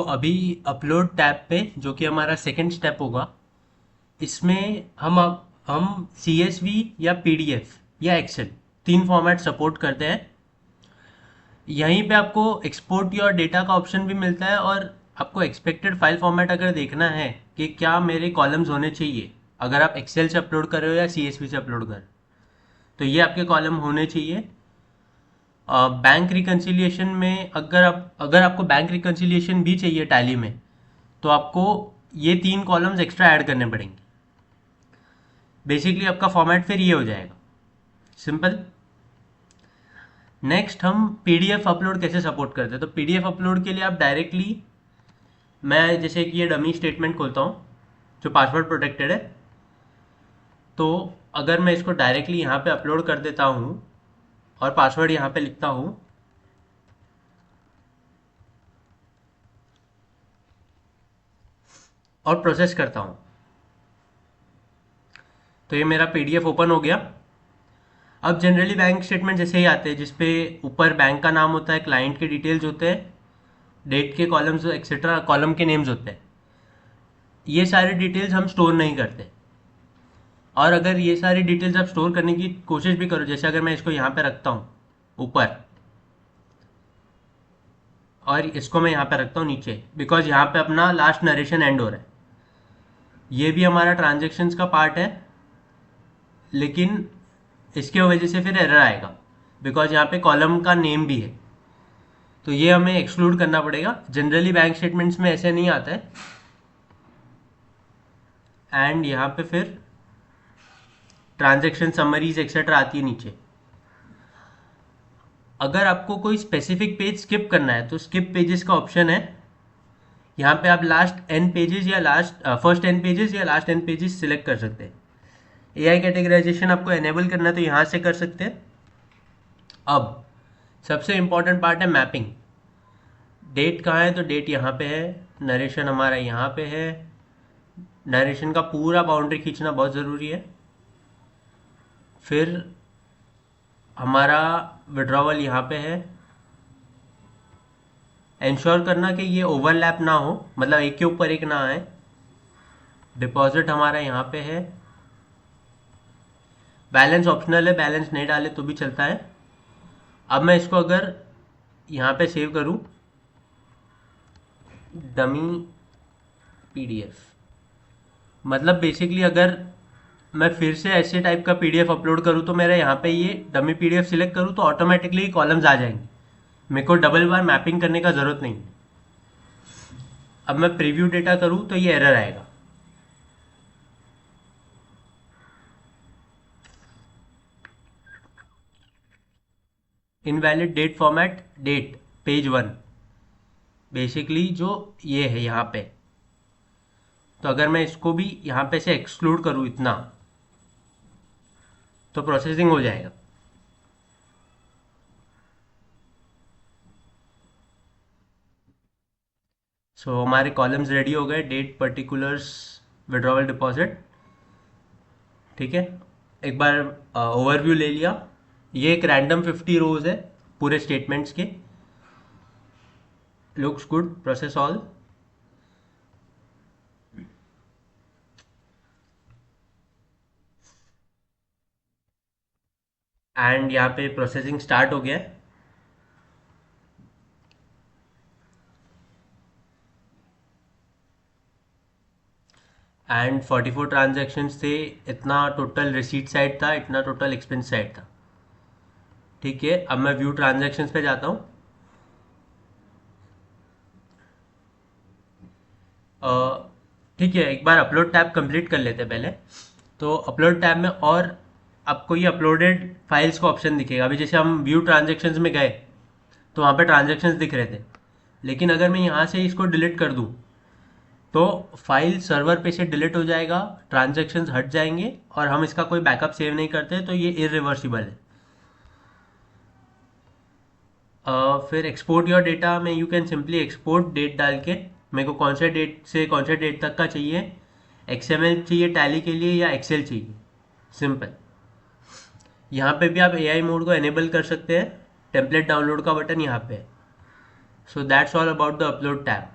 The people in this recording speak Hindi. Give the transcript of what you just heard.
अभी अपलोड टैब पे जो कि हमारा सेकंड स्टेप होगा, इसमें हम CSV या PDF या एक्सेल, तीन फॉर्मेट सपोर्ट करते हैं। यहीं पे आपको एक्सपोर्ट योर डेटा का ऑप्शन भी मिलता है, और आपको एक्सपेक्टेड फाइल फॉर्मेट अगर देखना है कि क्या मेरे कॉलम्स होने चाहिए, अगर आप एक्सेल से अपलोड कर रहे हो या CSV से अपलोड कर रहे हो, तो ये आपके कॉलम होने चाहिए। बैंक रिकन्सिलिएशन में अगर आपको बैंक रिकन्सिलिएशन भी चाहिए टैली में, तो आपको ये तीन कॉलम्स एक्स्ट्रा ऐड करने पड़ेंगे। बेसिकली आपका फॉर्मेट फिर ये हो जाएगा, सिंपल। नेक्स्ट हम PDF अपलोड कैसे सपोर्ट करते हैं। तो PDF अपलोड के लिए आप डायरेक्टली, मैं जैसे कि ये डमी स्टेटमेंट खोलता हूँ जो पासवर्ड प्रोटेक्टेड है, तो अगर मैं इसको डायरेक्टली यहाँ पे अपलोड कर देता हूँ और पासवर्ड यहाँ पे लिखता हूँ, और प्रोसेस करता हूँ, तो ये मेरा PDF ओपन हो गया। अब जनरली बैंक स्टेटमेंट जैसे ही आते हैं, जिसपे ऊपर बैंक का नाम होता है, क्लाइंट के डिटेल्स होते हैं, डेट के कॉलम्स एक्सेट्रा कॉलम के नेम्स होते हैं। ये सारे डिटेल्स हम स्टोर नहीं करते, और अगर ये सारी डिटेल्स आप स्टोर करने की कोशिश भी करो, जैसे अगर मैं इसको यहाँ पे रखता हूँ ऊपर और इसको मैं यहाँ पे रखता हूँ नीचे, बिकॉज यहाँ पे अपना लास्ट नरेशन एंड हो रहा है, ये भी हमारा ट्रांजेक्शन्स का पार्ट है, लेकिन इसके वजह से फिर एरर आएगा, बिकॉज यहाँ पे कॉलम का नेम भी है, तो ये हमें एक्सक्लूड करना पड़ेगा। जनरली बैंक स्टेटमेंट्स में ऐसे नहीं आता है। एंड यहाँ पे फिर ट्रांजेक्शन समरीज एक्सेट्रा आती है नीचे। अगर आपको कोई स्पेसिफिक पेज स्किप करना है, तो स्किप पेजेस का ऑप्शन है। यहाँ पे आप लास्ट एन पेजेस या फर्स्ट एन पेजेस या लास्ट एन पेजेस सिलेक्ट कर सकते हैं। AI कैटेगराइजेशन आपको एनेबल करना है तो यहाँ से कर सकते हैं। अब सबसे इंपॉर्टेंट पार्ट है मैपिंग। डेट कहाँ है, तो डेट यहाँ पे है, नरेशन हमारा यहाँ पे है। नरेशन का पूरा बाउंड्री खींचना बहुत ज़रूरी है। फिर हमारा विड्रॉवल यहाँ पे है। इंश्योर करना कि ये ओवरलैप ना हो, मतलब एक के ऊपर एक ना आए। डिपॉजिट हमारा यहाँ पे है। बैलेंस ऑप्शनल है, बैलेंस नहीं डाले तो भी चलता है। अब मैं इसको अगर यहाँ पे सेव करूँ, डमी PDF, मतलब बेसिकली अगर मैं फिर से ऐसे टाइप का PDF अपलोड करूँ, तो मेरा यहाँ पे ये डमी PDF सिलेक्ट करूँ तो ऑटोमेटिकली कॉलम्स आ जाएंगे, मेरे को डबल बार मैपिंग करने का ज़रूरत नहीं। अब मैं प्रीव्यू डेटा करूँ तो ये एरर आएगा। Invalid date format, date page 1, basically जो ये है यहाँ पे। तो अगर मैं इसको भी यहाँ पे से एक्सक्लूड करूँ इतना, तो प्रोसेसिंग हो जाएगा। हमारे कॉलम्स रेडी हो गए, डेट, पर्टिकुलर्स, विड्रॉवल, डिपॉजिट। ठीक है, एक बार ओवरव्यू ले लिया। ये एक रैंडम 50 रोज है पूरे स्टेटमेंट्स के। Looks good, process all. And यहाँ पे प्रोसेसिंग स्टार्ट हो गया है। एंड 44 ट्रांजेक्शन्स थे, इतना टोटल रिसीट साइड था, इतना टोटल एक्सपेंस साइड था। ठीक है, अब मैं व्यू ट्रांजेक्शन्स पे जाता हूँ। ठीक है, एक बार अपलोड टैब कंप्लीट कर लेते हैं पहले। तो अपलोड टैब में और आपको ये अपलोडेड फाइल्स का ऑप्शन दिखेगा। अभी जैसे हम व्यू ट्रांजेक्शन्स में गए तो वहाँ पे ट्रांजेक्शन्स दिख रहे थे, लेकिन अगर मैं यहाँ से इसको डिलीट कर दूँ तो फाइल सर्वर पे से डिलीट हो जाएगा, ट्रांजेक्शन्स हट जाएंगे, और हम इसका कोई बैकअप सेव नहीं करते, तो ये इरिवर्सिबल है। फिर एक्सपोर्ट योर डेटा में you can simply export date डाल के, मेरे को कौन से डेट से कौन से डेट तक का चाहिए, XML चाहिए टैली के लिए या एक्सेल चाहिए, सिंपल। यहाँ पे भी आप AI मोड को एनेबल कर सकते हैं। टेम्पलेट डाउनलोड का बटन यहाँ पे है। So that's all about the upload tab.